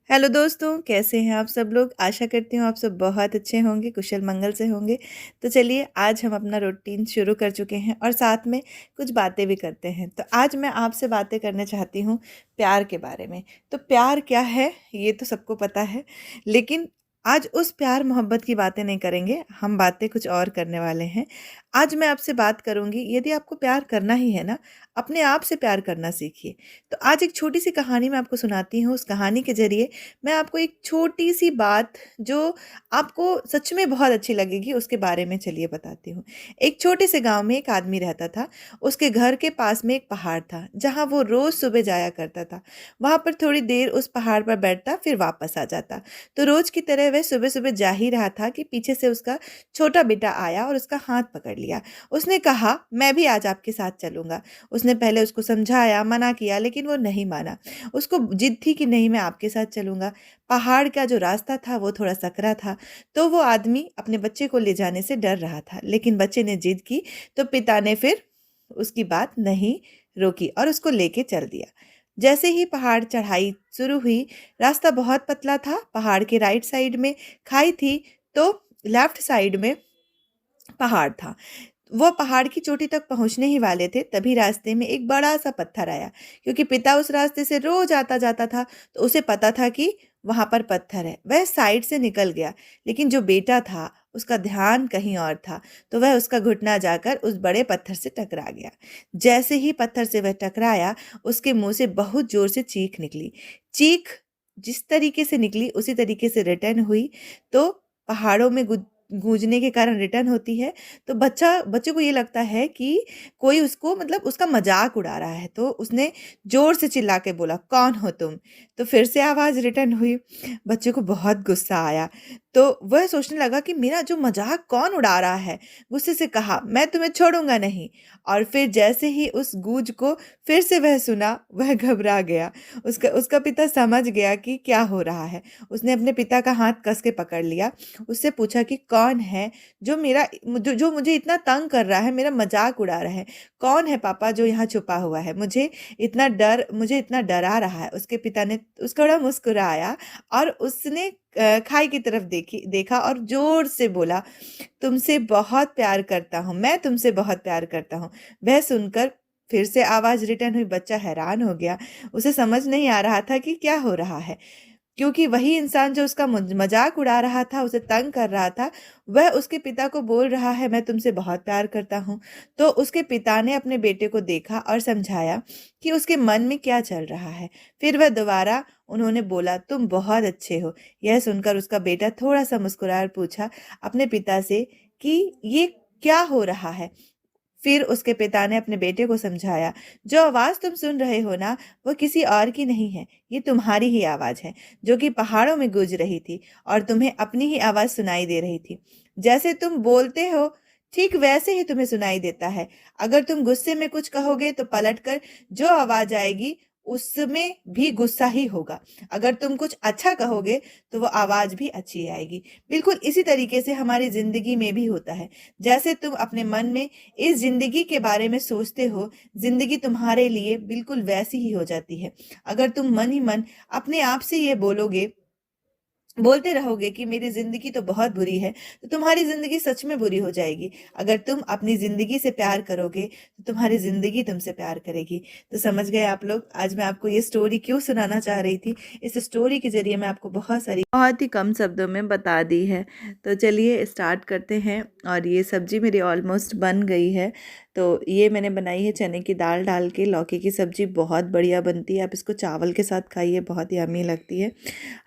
Hello दोस्तों, कैसे हैं आप सब लोग। आशा करती हूँ आप सब बहुत अच्छे होंगे, कुशल मंगल से होंगे। तो चलिए, आज हम अपना रूटीन शुरू कर चुके हैं और साथ में कुछ बातें भी करते हैं। तो आज मैं आपसे बातें करना चाहती हूँ प्यार के बारे में। तो प्यार क्या है ये तो सबको पता है, लेकिन आज उस प्यार मोहब्बत की बातें नहीं करेंगे, हम बातें कुछ और करने वाले हैं। आज मैं आपसे बात करूंगी, यदि आपको प्यार करना ही है ना, अपने आप से प्यार करना सीखिए। तो आज एक छोटी सी कहानी मैं आपको सुनाती हूँ। उस कहानी के ज़रिए मैं आपको एक छोटी सी बात जो आपको सच में बहुत अच्छी लगेगी उसके बारे में चलिए बताती हूँ। एक छोटे से गाँव में एक आदमी रहता था। उसके घर के पास में एक पहाड़ था जहाँ वो रोज़ सुबह जाया करता था। वहाँ पर थोड़ी देर उस पहाड़ पर बैठता फिर वापस आ जाता। तो रोज़ की तरह वह सुबह सुबह जा ही रहा था कि पीछे से उसका छोटा बेटा आया और उसका हाथ पकड़ लिया। उसने कहा, मैं भी आज आपके साथ चलूँगा। उसने पहले उसको समझाया, मना किया, लेकिन वो नहीं माना। उसको जिद थी कि नहीं, मैं आपके साथ चलूँगा। पहाड़ का जो रास्ता था वो थोड़ा सकरा था, तो वो आदमी अपने बच्चे को ले जाने से डर रहा था। लेकिन बच्चे ने जिद की तो पिता ने फिर उसकी बात नहीं रोकी और उसको लेके चल दिया। जैसे ही पहाड़ चढ़ाई शुरू हुई, रास्ता बहुत पतला था। पहाड़ के राइट साइड में खाई थी, तो लेफ्ट साइड में पहाड़ था। वो पहाड़ की चोटी तक पहुंचने ही वाले थे, तभी रास्ते में एक बड़ा सा पत्थर आया। क्योंकि पिता उस रास्ते से रोज आता जाता था, तो उसे पता था कि वहां पर पत्थर है। वह साइड से निकल गया, लेकिन जो बेटा था उसका ध्यान कहीं और था। तो वह उसका घुटना जाकर उस बड़े पत्थर से टकरा गया। जैसे ही पत्थर से वह टकराया, उसके मुंह से बहुत जोर से चीख निकली। चीख जिस तरीके से निकली उसी तरीके से रिटर्न हुई। तो पहाड़ों में गूंजने के कारण रिटर्न होती है। तो बच्चे को ये लगता है कि कोई उसको मतलब उसका मजाक उड़ा रहा है। तो उसने जोर से चिल्ला के बोला, कौन हो तुम। तो फिर से आवाज रिटर्न हुई। बच्चे को बहुत गुस्सा आया। तो वह सोचने लगा कि मेरा जो मजाक कौन उड़ा रहा है। गुस्से से कहा, मैं तुम्हें छोड़ूंगा नहीं। और फिर जैसे ही उस गूंज को फिर से वह सुना, वह घबरा गया। उसका उसका पिता समझ गया कि क्या हो रहा है। उसने अपने पिता का हाथ कस के पकड़ लिया। उससे पूछा कि कौन है जो मुझे इतना तंग कर रहा है, मेरा मजाक उड़ा रहा है। कौन है पापा जो यहाँ छुपा हुआ है, मुझे इतना डरा रहा है। उसके पिता ने उसको बड़ा मुस्कुराया और उसने खाई की तरफ देखा और जोर से बोला, तुमसे बहुत प्यार करता हूँ, मैं तुमसे बहुत प्यार करता हूँ। वह सुनकर फिर से आवाज रिटर्न हुई। बच्चा हैरान हो गया। उसे समझ नहीं आ रहा था कि क्या हो रहा है, क्योंकि वही इंसान जो उसका मजाक उड़ा रहा था, उसे तंग कर रहा था, वह उसके पिता को बोल रहा है, मैं तुमसे बहुत प्यार करता हूँ। तो उसके पिता ने अपने बेटे को देखा और समझाया कि उसके मन में क्या चल रहा है। फिर वह दोबारा उन्होंने बोला, तुम बहुत अच्छे हो। यह सुनकर उसका बेटा थोड़ा सा मुस्कुराकर पूछा अपने पिता से कि ये क्या हो रहा है। फिर उसके पिता ने अपने बेटे को समझाया, जो आवाज तुम सुन रहे हो ना, वो किसी और की नहीं है, ये तुम्हारी ही आवाज है, जो कि पहाड़ों में गूंज रही थी और तुम्हें अपनी ही आवाज सुनाई दे रही थी। जैसे तुम बोलते हो, ठीक वैसे ही तुम्हें सुनाई देता है। अगर तुम गुस्से में कुछ कहोगे तो पलटकर जो आवाज आएगी उसमें भी गुस्सा ही होगा। अगर तुम कुछ अच्छा कहोगे तो वो आवाज भी अच्छी आएगी। बिल्कुल इसी तरीके से हमारी जिंदगी में भी होता है। जैसे तुम अपने मन में इस जिंदगी के बारे में सोचते हो, जिंदगी तुम्हारे लिए बिल्कुल वैसी ही हो जाती है। अगर तुम मन ही मन अपने आप से ये बोलते रहोगे कि मेरी जिंदगी तो बहुत बुरी है, तो तुम्हारी जिंदगी सच में बुरी हो जाएगी। अगर तुम अपनी जिंदगी से प्यार करोगे तो तुम्हारी जिंदगी तुमसे प्यार करेगी। तो समझ गए आप लोग, आज मैं आपको ये स्टोरी क्यों सुनाना चाह रही थी। इस स्टोरी के जरिए मैं आपको बहुत ही कम शब्दों में बता दी है। तो चलिए स्टार्ट करते हैं। और ये सब्जी मेरी ऑलमोस्ट बन गई है। तो ये मैंने बनाई है चने की दाल डाल के। लौकी की सब्जी बहुत बढ़िया बनती है, आप इसको चावल के साथ खाइए, बहुत यम्मी लगती है।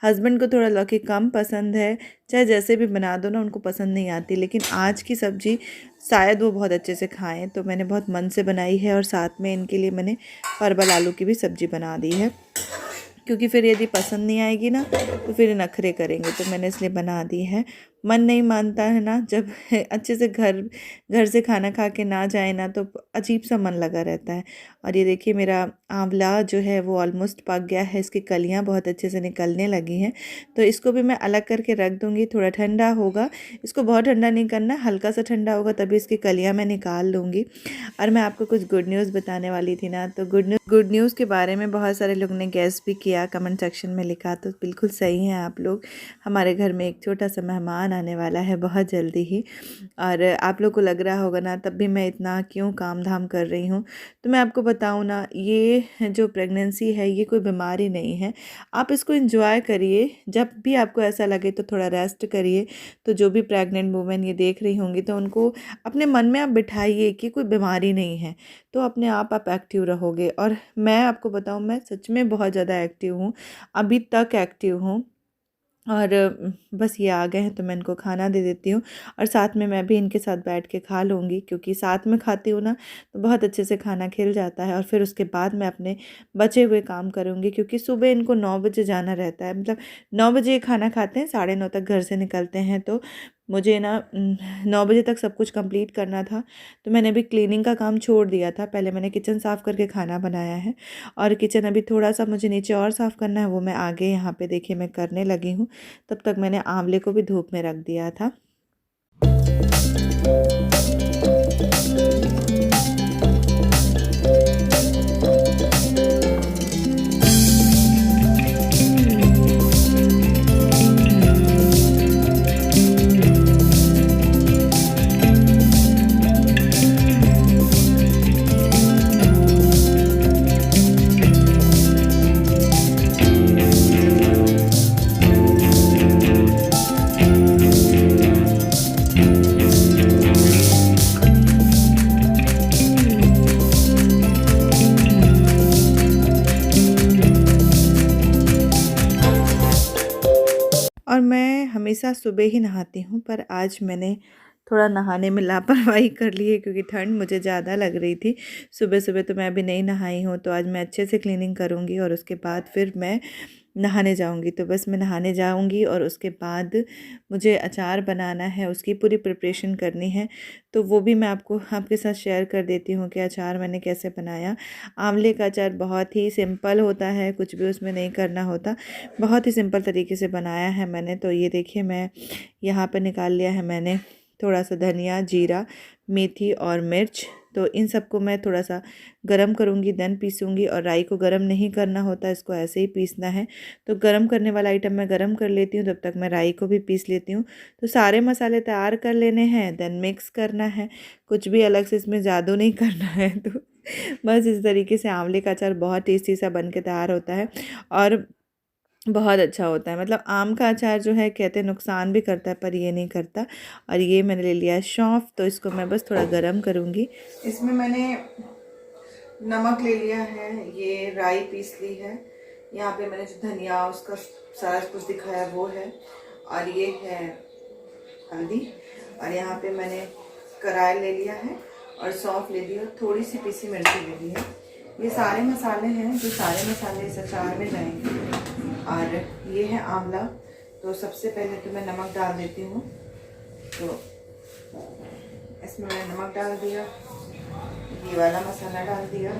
हस्बैंड को थोड़ा लौकी कम पसंद है, चाहे जैसे भी बना दो ना उनको पसंद नहीं आती, लेकिन आज की सब्ज़ी शायद वो बहुत अच्छे से खाएं, तो मैंने बहुत मन से बनाई है। और साथ में इनके लिए मैंने परवल आलू की भी सब्ज़ी बना दी है, क्योंकि फिर यदि पसंद नहीं आएगी ना तो फिर नखरे करेंगे, तो मैंने इसलिए बना दी है। मन नहीं मानता है ना, जब अच्छे से घर से खाना खा के ना जाए ना, तो अजीब सा मन लगा रहता है। और ये देखिए मेरा आंवला जो है वो ऑलमोस्ट पक गया है, इसकी कलियां बहुत अच्छे से निकलने लगी हैं। तो इसको भी मैं अलग करके रख दूँगी, थोड़ा ठंडा होगा। इसको बहुत ठंडा नहीं करना, हल्का सा ठंडा होगा तभी इसकी कलियाँ मैं निकाल लूँगी। और मैं आपको कुछ गुड न्यूज़ बताने वाली थी ना, तो गुड न्यूज़ के बारे में बहुत सारे लोग ने गेस भी किया, कमेंट सेक्शन में लिखा, तो बिल्कुल सही है आप लोग। हमारे घर में एक छोटा सा मेहमान आने वाला है बहुत जल्दी ही। और आप लोग को लग रहा होगा ना तब भी मैं इतना क्यों काम धाम कर रही हूँ, तो मैं आपको बताऊँ ना, ये जो प्रेगनेंसी है ये कोई बीमारी नहीं है। आप इसको एंजॉय करिए, जब भी आपको ऐसा लगे तो थोड़ा रेस्ट करिए। तो जो भी प्रेग्नेंट वुमेन ये देख रही होंगी तो उनको अपने मन में आप बिठाइए कि कोई बीमारी नहीं है, तो अपने आप एक्टिव रहोगे। और मैं आपको बताऊँ, मैं सच में बहुत ज़्यादा एक्टिव हूँ, अभी तक एक्टिव हूँ। और बस ये आ गए हैं तो मैं इनको खाना दे देती हूँ, और साथ में मैं भी इनके साथ बैठ के खा लूँगी, क्योंकि साथ में खाती हूँ ना तो बहुत अच्छे से खाना खिल जाता है। और फिर उसके बाद मैं अपने बचे हुए काम करूँगी, क्योंकि सुबह इनको 9 बजे जाना रहता है, मतलब 9 बजे खाना खाते हैं, 9:30 तक घर से निकलते हैं। तो मुझे ना 9 बजे तक सब कुछ कंप्लीट करना था, तो मैंने अभी क्लीनिंग का काम छोड़ दिया था। पहले मैंने किचन साफ़ करके खाना बनाया है, और किचन अभी थोड़ा-सा मुझे नीचे और साफ़ करना है, वो मैं आगे यहाँ पे देखिए मैं करने लगी हूँ। तब तक मैंने आंवले को भी धूप में रख दिया था। और मैं हमेशा सुबह ही नहाती हूँ, पर आज मैंने थोड़ा नहाने में लापरवाही कर ली है, क्योंकि ठंड मुझे ज़्यादा लग रही थी। सुबह-सुबह तो मैं अभी नहीं नहाई हूँ, तो आज मैं अच्छे से क्लीनिंग करूँगी और उसके बाद फिर मैं नहाने जाऊँगी। तो बस मैं नहाने जाऊँगी और उसके बाद मुझे अचार बनाना है, उसकी पूरी प्रिपरेशन करनी है। तो वो भी मैं आपके साथ शेयर कर देती हूँ कि अचार मैंने कैसे बनाया। आंवले का अचार बहुत ही सिंपल होता है, कुछ भी उसमें नहीं करना होता। बहुत ही सिंपल तरीके से बनाया है मैंने। तो ये देखिए मैं यहाँ पर निकाल लिया है मैंने थोड़ा सा धनिया, जीरा, मेथी और मिर्च। तो इन सबको मैं थोड़ा सा गरम करूँगी, देन पीसूँगी। और राई को गरम नहीं करना होता, इसको ऐसे ही पीसना है। तो गरम करने वाला आइटम मैं गरम कर लेती हूँ, तब तक मैं राई को भी पीस लेती हूँ। तो सारे मसाले तैयार कर लेने हैं, देन मिक्स करना है। कुछ भी अलग से इसमें जादू नहीं करना है। तो बस इस तरीके से आंवले का अचार बहुत टेस्टी सा बन के तैयार होता है, और बहुत अच्छा होता है। मतलब आम का अचार जो है कहते हैं नुकसान भी करता है, पर ये नहीं करता। और ये मैंने ले लिया है सौंफ, तो इसको मैं बस थोड़ा गरम करूँगी। इसमें मैंने नमक ले लिया है, ये राई पीस ली है, यहाँ पे मैंने जो धनिया उसका सारा कुछ दिखाया वो है, और ये है हल्दी, और यहाँ पे मैंने कराय ले लिया है, और सौंफ ले ली, और थोड़ी सी पीसी मिर्ची ले ली है। ये सारे मसाले हैं, जो सारे मसाले इस अचार में जाएंगे। और ये है आंवला। तो सबसे पहले तो मैं नमक डाल देती हूँ। तो इसमें मैंने नमक डाल दिया, ये वाला मसाला डाल दिया,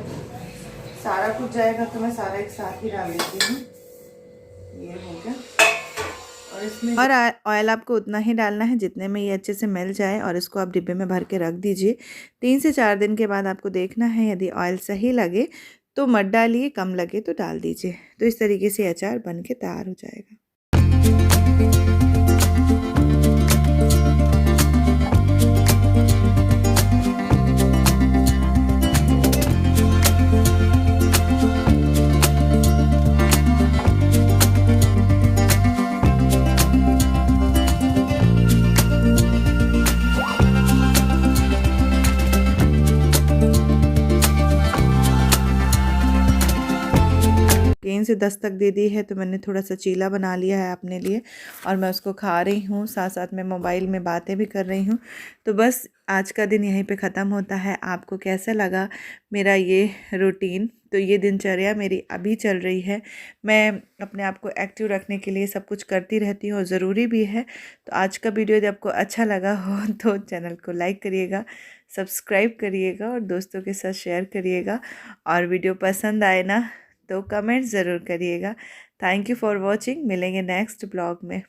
सारा कुछ जाएगा तो मैं सारा एक साथ ही डाल देती हूँ। ये हो गया। और इसमें ऑयल आपको उतना ही डालना है जितने में ये अच्छे से मिल जाए, और इसको आप डिब्बे में भर के रख दीजिए। 3 से 4 दिन के बाद आपको देखना है, यदि ऑयल सही लगे तो मत डालिए, कम लगे तो डाल दीजिए। तो इस तरीके से अचार बन के तैयार हो जाएगा। ट्रेन से दस्तक दे दी है, तो मैंने थोड़ा सा चीला बना लिया है अपने लिए, और मैं उसको खा रही हूँ, साथ साथ में मोबाइल में बातें भी कर रही हूँ। तो बस आज का दिन यहीं पे ख़त्म होता है। आपको कैसा लगा मेरा ये रूटीन, तो ये दिनचर्या मेरी अभी चल रही है। मैं अपने आप को एक्टिव रखने के लिए सब कुछ करती रहती हूँ और ज़रूरी भी है। तो आज का वीडियो यदि आपको अच्छा लगा हो तो चैनल को लाइक करिएगा, सब्सक्राइब करिएगा और दोस्तों के साथ शेयर करिएगा। और वीडियो पसंद आए ना तो कमेंट ज़रूर करिएगा। Thank you for watching. मिलेंगे नेक्स्ट ब्लॉग में।